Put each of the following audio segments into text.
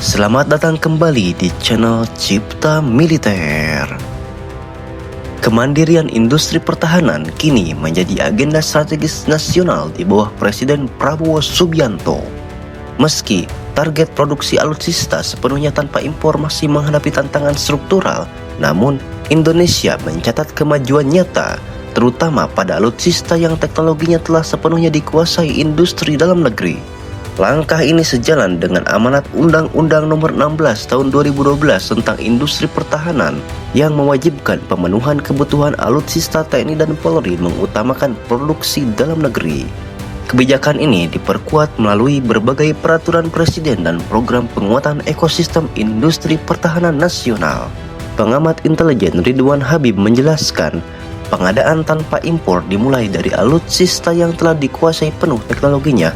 Selamat datang kembali di channel Cipta Militer. Kemandirian industri pertahanan kini menjadi agenda strategis nasional di bawah Presiden Prabowo Subianto. Meski target produksi alutsista sepenuhnya tanpa impor masih menghadapi tantangan struktural, namun Indonesia mencatat kemajuan nyata, terutama pada alutsista yang teknologinya telah sepenuhnya dikuasai industri dalam negeri. Langkah ini sejalan dengan amanat Undang-Undang Nomor 16 Tahun 2012 tentang Industri Pertahanan yang mewajibkan pemenuhan kebutuhan alutsista TNI dan Polri mengutamakan produksi dalam negeri. Kebijakan ini diperkuat melalui berbagai peraturan presiden dan program penguatan ekosistem industri pertahanan nasional. Pengamat intelijen Ridwan Habib menjelaskan, pengadaan tanpa impor dimulai dari alutsista yang telah dikuasai penuh teknologinya,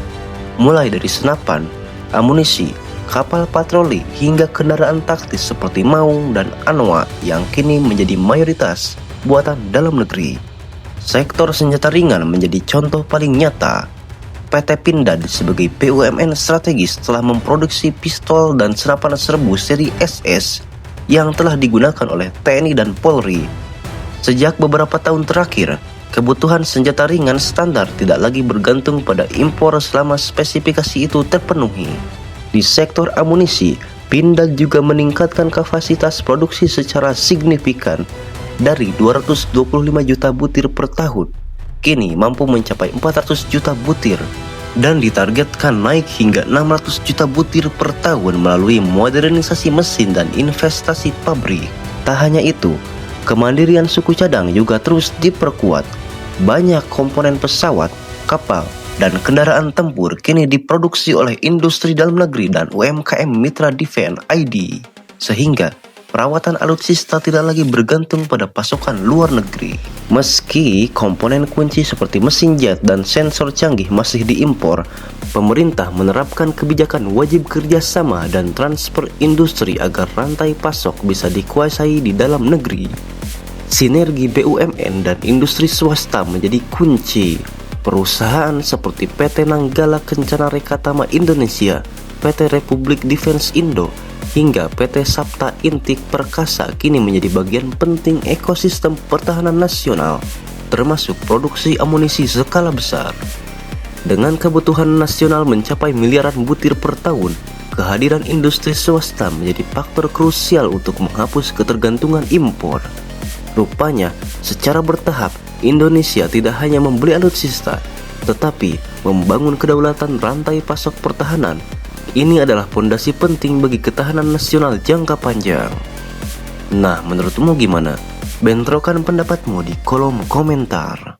mulai dari senapan, amunisi, kapal patroli hingga kendaraan taktis seperti Maung dan Anoa yang kini menjadi mayoritas buatan dalam negeri. Sektor senjata ringan menjadi contoh paling nyata. PT Pindad sebagai BUMN strategis telah memproduksi pistol dan senapan serbu seri SS yang telah digunakan oleh TNI dan Polri. Sejak beberapa tahun terakhir, kebutuhan senjata ringan standar tidak lagi bergantung pada impor selama spesifikasi itu terpenuhi. Di sektor amunisi, Pindad juga meningkatkan kapasitas produksi secara signifikan dari 225 juta butir per tahun, kini mampu mencapai 400 juta butir dan ditargetkan naik hingga 600 juta butir per tahun melalui modernisasi mesin dan investasi pabrik. Tak hanya itu, kemandirian suku cadang juga terus diperkuat. Banyak komponen pesawat, kapal, dan kendaraan tempur kini diproduksi oleh industri dalam negeri dan UMKM Mitra Defense ID, sehingga perawatan alutsista tidak lagi bergantung pada pasokan luar negeri. Meski komponen kunci seperti mesin jet dan sensor canggih masih diimpor, pemerintah menerapkan kebijakan wajib kerjasama dan transfer industri agar rantai pasok bisa dikuasai di dalam negeri. Sinergi BUMN dan industri swasta menjadi kunci. Perusahaan seperti PT Nanggala Kencana Rekatama Indonesia, PT Republik Defense Indo, hingga PT Sapta Intik Perkasa kini menjadi bagian penting ekosistem pertahanan nasional, termasuk produksi amunisi skala besar. Dengan kebutuhan nasional mencapai miliaran butir per tahun, kehadiran industri swasta menjadi faktor krusial untuk menghapus ketergantungan impor. Rupanya, secara bertahap, Indonesia tidak hanya membeli alutsista, tetapi membangun kedaulatan rantai pasok pertahanan. Ini adalah fondasi penting bagi ketahanan nasional jangka panjang. Nah, menurutmu gimana? Bentrokan pendapatmu di kolom komentar.